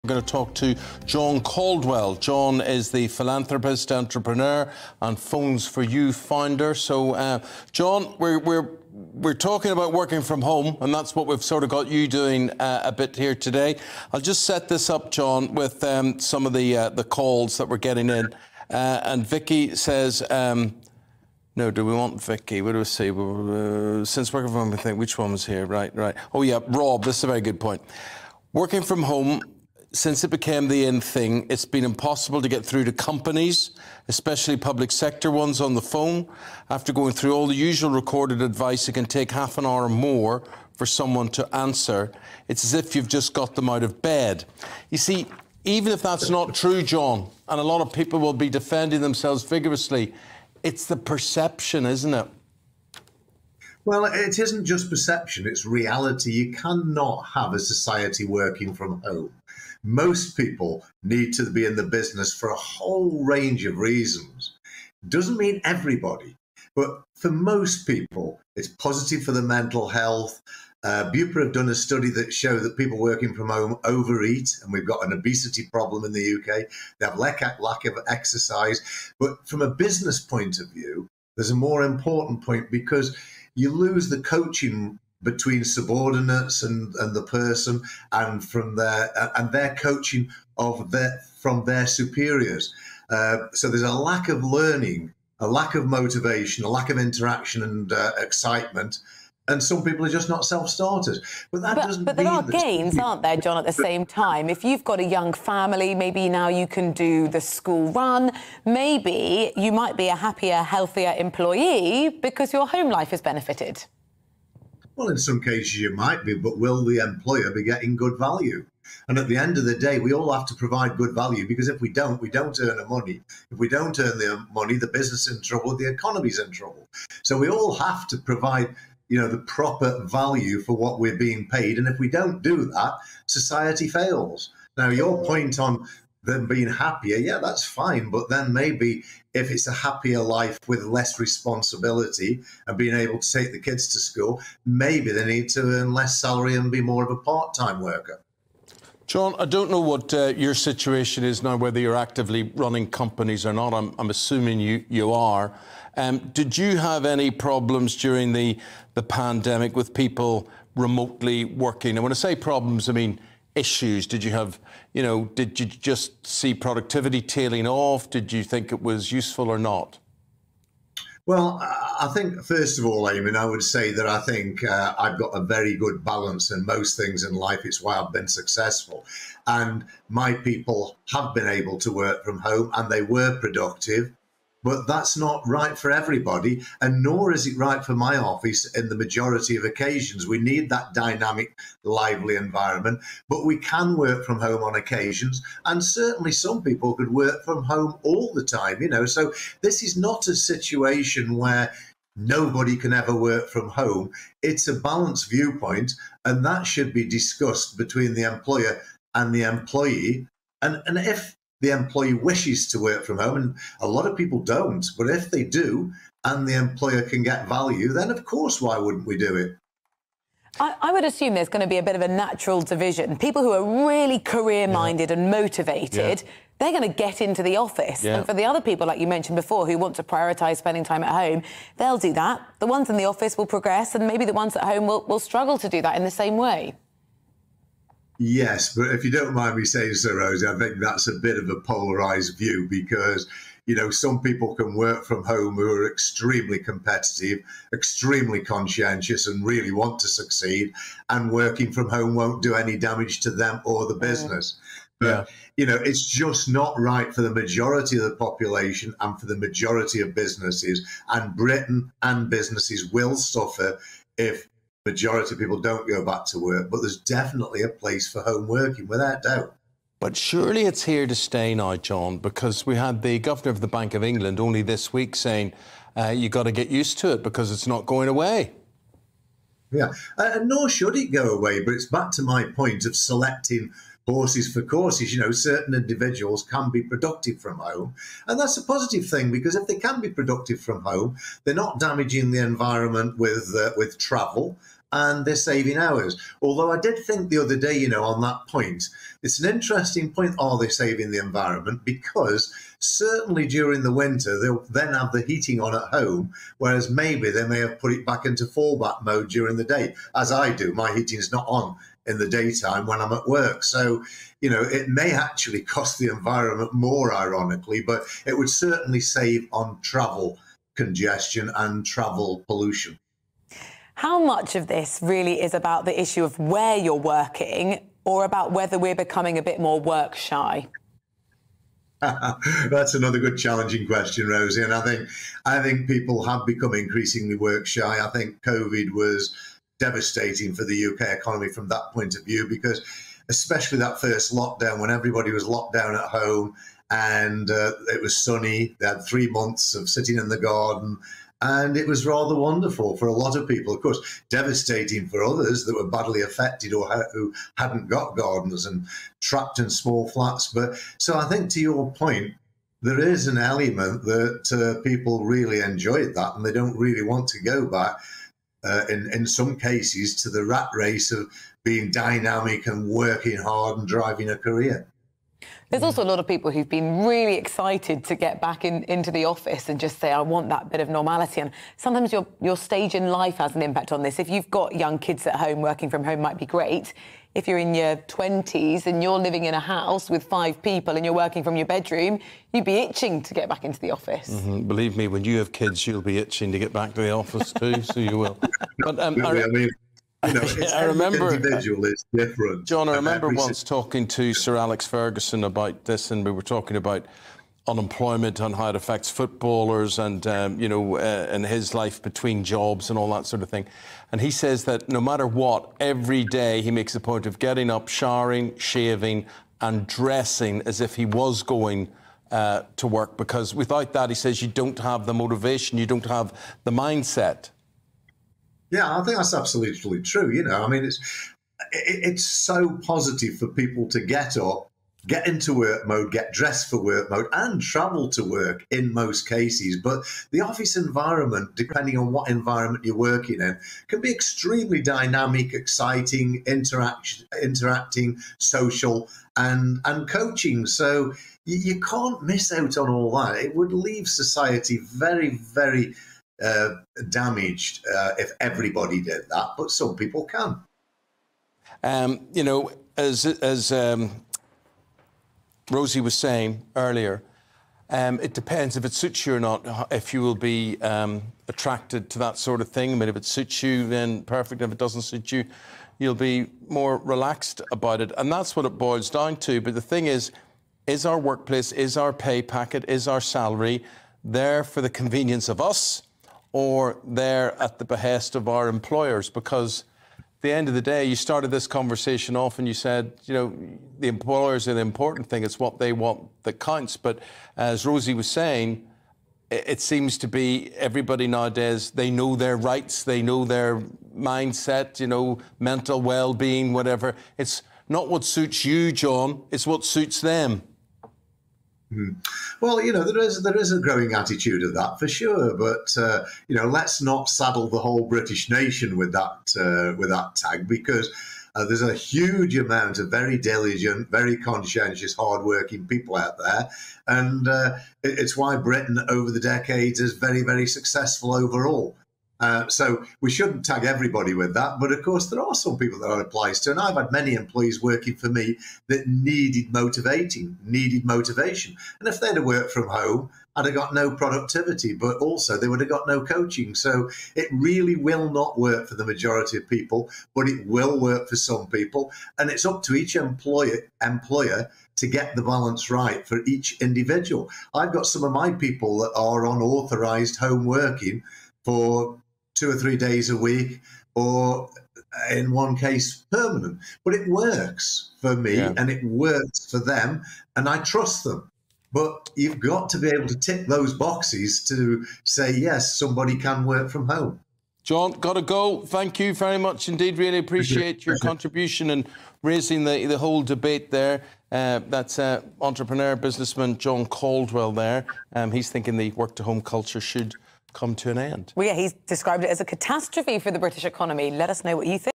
We're going to talk to John Caudwell. John is the philanthropist, entrepreneur and Phones for You founder. So, John, we're talking about working from home, and that's what we've sort of got you doing a bit here today. I'll just set this up, John, with some of the calls that we're getting in. And Vicky says, no, do we want Vicky? What do we say? Since working from home, I think, which one was here? Right. Oh, yeah, Rob, this is a very good point. Working from home, since it became the in thing, it's been impossible to get through to companies, especially public sector ones, on the phone. After going through all the usual recorded advice, it can take half an hour or more for someone to answer. It's as if you've just got them out of bed. You see, even if that's not true, John, and a lot of people will be defending themselves vigorously, it's the perception, isn't it? Well, it isn't just perception, it's reality. You cannot have a society working from home. Most people need to be in the business for a whole range of reasons. Doesn't mean everybody, but for most people, it's positive for the mental health. Bupa have done a study that show that people working from home overeat, and we've got an obesity problem in the UK. They have lack of exercise. But from a business point of view, there's a more important point, because you lose the coaching between subordinates and the person, and from their coaching from their superiors. So there's a lack of learning, a lack of motivation, a lack of interaction and excitement. And some people are just not self-starters. But there are gains, aren't there, John, at the same time? If you've got a young family, maybe now you can do the school run. Maybe you might be a happier, healthier employee because your home life has benefited. Well, in some cases you might be, but will the employer be getting good value? And at the end of the day, we all have to provide good value, because if we don't earn the money. If we don't earn the money, the business is in trouble, the economy's in trouble. So we all have to provide, the proper value for what we're being paid. And if we don't do that, society fails. Now, your point on them being happier, yeah, that's fine. But then maybe if it's a happier life with less responsibility and being able to take the kids to school, maybe they need to earn less salary and be more of a part-time worker. John, I don't know what your situation is now, whether you're actively running companies or not. I'm assuming you are. Did you have any problems during the pandemic with people remotely working? And when I say problems, I mean issues. Did you have, did you just see productivity tailing off? Did you think it was useful or not? Well, I think, first of all, Eamonn, I would say that I think I've got a very good balance in most things in life. It's why I've been successful. And my people have been able to work from home, and they were productive. But that's not right for everybody, and nor is it right for my office in the majority of occasions. We need that dynamic, lively environment, but we can work from home on occasions, and certainly some people could work from home all the time, So this is not a situation where nobody can ever work from home. It's a balanced viewpoint, and that should be discussed between the employer and the employee. And if the employee wishes to work from home, and a lot of people don't, but if they do and the employer can get value, then of course, why wouldn't we do it? I would assume there's going to be a bit of a natural division. People who are really career-minded and motivated, they're going to get into the office. And for the other people, like you mentioned before, who want to prioritise spending time at home, they'll do that. The ones in the office will progress, and maybe the ones at home will struggle to do that in the same way. Yes, but if you don't mind me saying so, Rosie, I think that's a bit of a polarised view, because, some people can work from home who are extremely competitive, extremely conscientious and really want to succeed, and working from home won't do any damage to them or the business. But, it's just not right for the majority of the population and for the majority of businesses. And Britain and businesses will suffer if majority of people don't go back to work, but there's definitely a place for home working, without doubt. But surely it's here to stay now, John, because we had the Governor of the Bank of England only this week saying you got to get used to it because it's not going away. Yeah, and nor should it go away, but it's back to my point of selecting horses for courses. Certain individuals can be productive from home, and that's a positive thing, because if they can be productive from home, they're not damaging the environment with travel, and they're saving hours. Although I did think the other day, on that point, it's an interesting point, are they saving the environment? Because certainly during the winter, they'll then have the heating on at home, whereas maybe they may have put it back into fallback mode during the day, as I do. My heating is not on in the daytime when I'm at work. So, it may actually cost the environment more, ironically, but it would certainly save on travel congestion and travel pollution. How much of this really is about the issue of where you're working or about whether we're becoming a bit more work shy? That's another good challenging question, Rosie. And I think people have become increasingly work shy. I think COVID was devastating for the UK economy from that point of view, because especially that first lockdown, when everybody was locked down at home and it was sunny, they had 3 months of sitting in the garden, and it was rather wonderful for a lot of people. Of course, devastating for others that were badly affected or who hadn't got gardens and trapped in small flats. But so I think, to your point, there is an element that people really enjoyed that, and they don't really want to go back, in some cases, to the rat race of being dynamic and working hard and driving a career. There's also a lot of people who've been really excited to get back into the office and just say, I want that bit of normality. And sometimes your stage in life has an impact on this. If you've got young kids at home, working from home might be great. If you're in your 20s and you're living in a house with 5 people and you're working from your bedroom, you'd be itching to get back into the office. Mm-hmm. Believe me, when you have kids, you'll be itching to get back to the office too, so you will. But I remember individual is different. John, I remember once talking to Sir Alex Ferguson about this, and we were talking about unemployment and how it affects footballers and, and his life between jobs and all that sort of thing. And he says that no matter what, every day he makes a point of getting up, showering, shaving and dressing as if he was going to work, because without that, he says, you don't have the motivation, you don't have the mindset. Yeah, I think that's absolutely true. It's so positive for people to get up, get into work mode, get dressed for work mode, and travel to work in most cases. But the office environment, depending on what environment you're working in, can be extremely dynamic, exciting, interacting, social, and coaching. So you can't miss out on all that. It would leave society very, very damaged if everybody did that, but some people can. As Rosie was saying earlier, it depends if it suits you or not, if you will be attracted to that sort of thing. I mean, if it suits you, then perfect. If it doesn't suit you, you'll be more relaxed about it. And that's what it boils down to. But the thing is our workplace, is our pay packet, is our salary there for the convenience of us, or there at the behest of our employers? Because at the end of the day, you started this conversation off and you said, the employers are the important thing. It's what they want that counts. But as Rosie was saying, it seems to be everybody nowadays, they know their rights, they know their mindset, mental well-being, whatever. It's not what suits you, John, it's what suits them. Well, there is a growing attitude of that for sure, but let's not saddle the whole British nation with that tag, because there's a huge amount of very diligent, very conscientious, hard-working people out there, and it's why Britain over the decades is very, very successful overall. So we shouldn't tag everybody with that. But of course, there are some people that it applies to. And I've had many employees working for me that needed motivation. And if they'd have worked from home, I'd have got no productivity, but also they would have got no coaching. So it really will not work for the majority of people, but it will work for some people. And it's up to each employer to get the balance right for each individual. I've got some of my people that are on authorised home working for 2 or 3 days a week, or in one case permanent. But it works for me, and it works for them, and I trust them. But you've got to be able to tick those boxes to say, yes, somebody can work from home. John, got to go. Thank you very much indeed. Really appreciate your contribution and raising the whole debate there. That's entrepreneur, businessman John Caudwell there. He's thinking the work-to-home culture should come to an end. Well, yeah, he's described it as a catastrophe for the British economy. Let us know what you think.